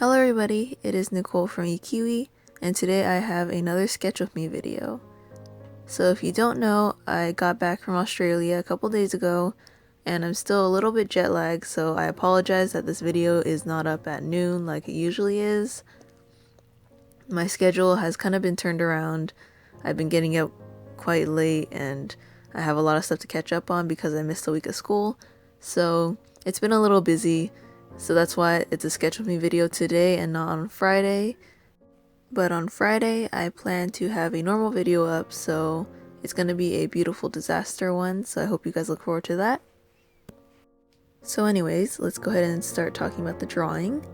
Hello everybody, it is Nicole from iiKiui, and today I have another Sketch With Me video. So if you don't know, I got back from Australia a couple days ago, and I'm still a little bit jet lagged, so I apologize that this video is not up at noon like it usually is. My schedule has kind of been turned around. I've been getting up quite late, and I have a lot of stuff to catch up on because I missed a week of school, so it's been a little busy. So that's why it's a Sketch With Me video today and not on Friday. But on Friday, I plan to have a normal video up, so it's going to be a beautiful disaster one, so I hope you guys look forward to that. So anyways, let's go ahead and start talking about the drawing.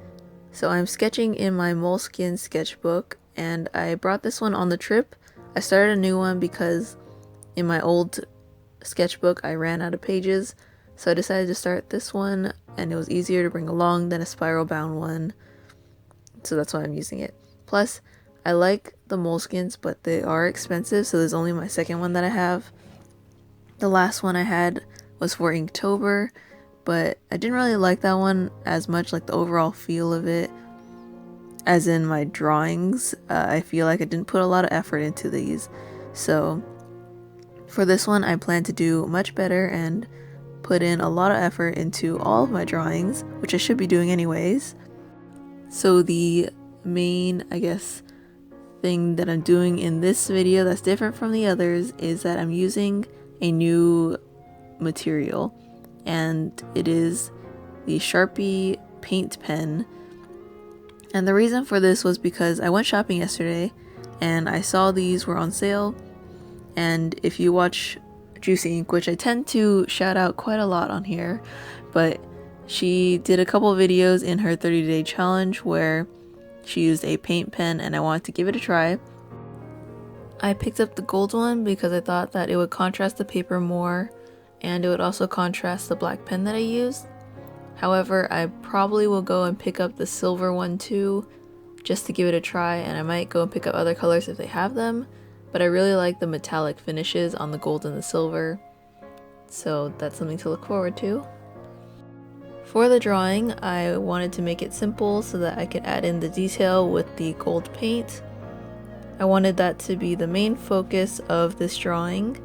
So I'm sketching in my Moleskine sketchbook, and I brought this one on the trip. I started a new one because in my old sketchbook I ran out of pages, so I decided to start this one, and it was easier to bring along than a spiral bound one, so that's why I'm using it. Plus, I like the Moleskines, but they are expensive, so there's only my second one that I have. The last one I had was for Inktober, but I didn't really like that one as much, like the overall feel of it. As in my drawings, I feel like I didn't put a lot of effort into these. So for this one, I plan to do much better and put in a lot of effort into all of my drawings, which I should be doing anyways. So the main, I guess, thing that I'm doing in this video that's different from the others is that I'm using a new material, and it is the Sharpie paint pen. And the reason for this was because I went shopping yesterday and I saw these were on sale, and if you watch Juicy Ink, which I tend to shout out quite a lot on here, but she did a couple videos in her 30-day challenge where she used a paint pen, and I wanted to give it a try. I picked up the gold one because I thought that it would contrast the paper more, and it would also contrast the black pen that I used. However, I probably will go and pick up the silver one too, just to give it a try, and I might go and pick up other colors if they have them. But I really like the metallic finishes on the gold and the silver, so that's something to look forward to. For the drawing, I wanted to make it simple so that I could add in the detail with the gold paint. I wanted that to be the main focus of this drawing,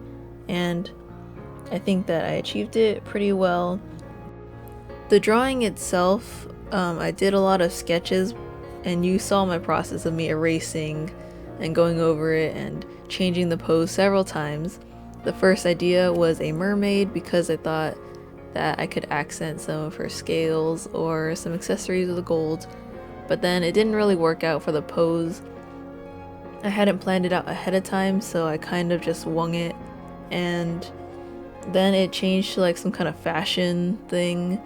and I think that I achieved it pretty well. The drawing itself, I did a lot of sketches, and you saw my process of me erasing and going over it and changing the pose several times. The first idea was a mermaid because I thought that I could accent some of her scales or some accessories with the gold, but then it didn't really work out for the pose. I hadn't planned it out ahead of time, so I kind of just wung it, and then it changed to like some kind of fashion thing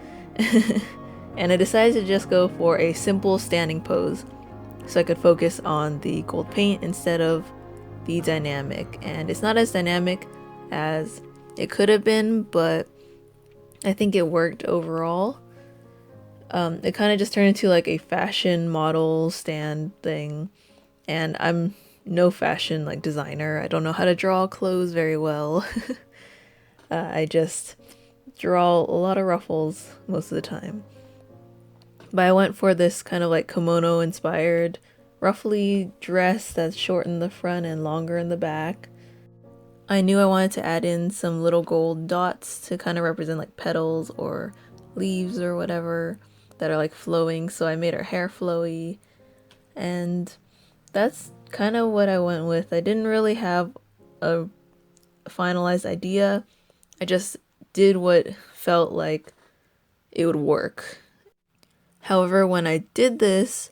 and I decided to just go for a simple standing pose so I could focus on the gold paint instead of the dynamic. And it's not as dynamic as it could have been, but I think it worked overall. It kind of just turned into like a fashion model stand thing, and I'm no fashion like designer. I don't know how to draw clothes very well. I just draw a lot of ruffles most of the time. But I went for this kind of like kimono inspired ruffly dress that's short in the front and longer in the back. I knew I wanted to add in some little gold dots to kind of represent like petals or leaves or whatever that are like flowing, so I made her hair flowy, and that's kind of what I went with. I didn't really have a finalized idea. I just did what felt like it would work. However, when I did this,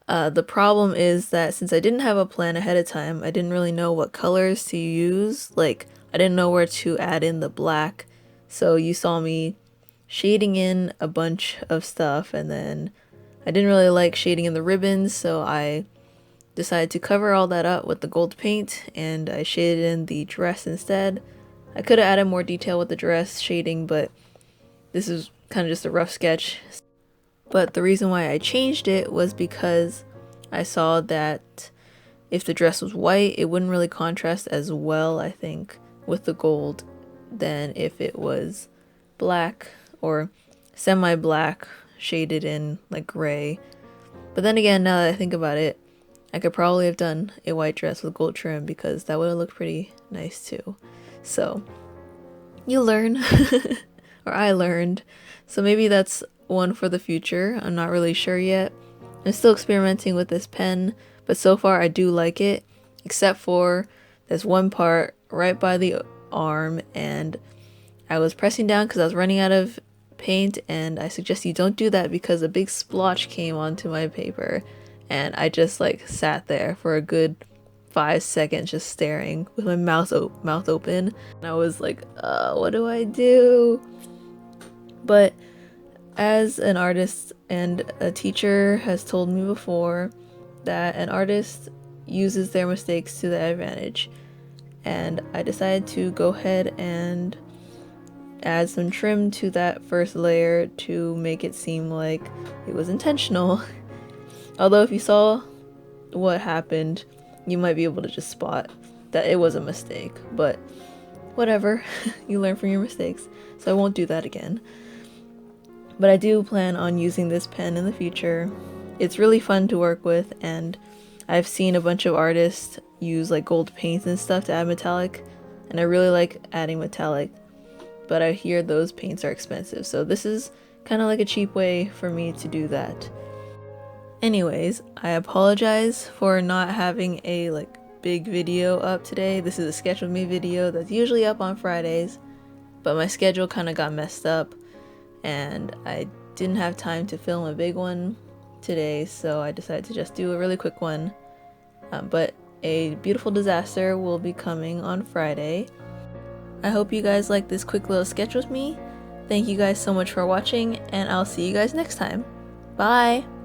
the problem is that since I didn't have a plan ahead of time, I didn't really know what colors to use. Like, I didn't know where to add in the black, so you saw me shading in a bunch of stuff, and then I didn't really like shading in the ribbons, so I decided to cover all that up with the gold paint, and I shaded in the dress instead. I could have added more detail with the dress shading, but this is kind of just a rough sketch. But the reason why I changed it was because I saw that if the dress was white, it wouldn't really contrast as well, I think, with the gold than if it was black or semi-black shaded in like gray. But then again, now that I think about it, I could probably have done a white dress with gold trim because that would have looked pretty nice too. So you learn, or I learned. So maybe that's one for the future. I'm not really sure yet. I'm still experimenting with this pen, but so far I do like it, except for there's one part right by the arm, and I was pressing down because I was running out of paint, and I suggest you don't do that because a big splotch came onto my paper, and I just like sat there for a good 5 seconds just staring with my mouth open, and I was like, what do I do? But as an artist and a teacher has told me before, that an artist uses their mistakes to their advantage, and I decided to go ahead and add some trim to that first layer to make it seem like it was intentional. Although if you saw what happened, you might be able to just spot that it was a mistake, but whatever. You learn from your mistakes, so I won't do that again. But I do plan on using this pen in the future. It's really fun to work with, and I've seen a bunch of artists use like gold paints and stuff to add metallic, and I really like adding metallic, but I hear those paints are expensive, so this is kind of like a cheap way for me to do that. Anyways, I apologize for not having a like big video up today. This is a sketch with me video that's usually up on Fridays, but my schedule kind of got messed up and I didn't have time to film a big one today, so I decided to just do a really quick one. But a beautiful disaster will be coming on Friday. I hope you guys like this quick little sketch with me. Thank you guys so much for watching, and I'll see you guys next time. Bye!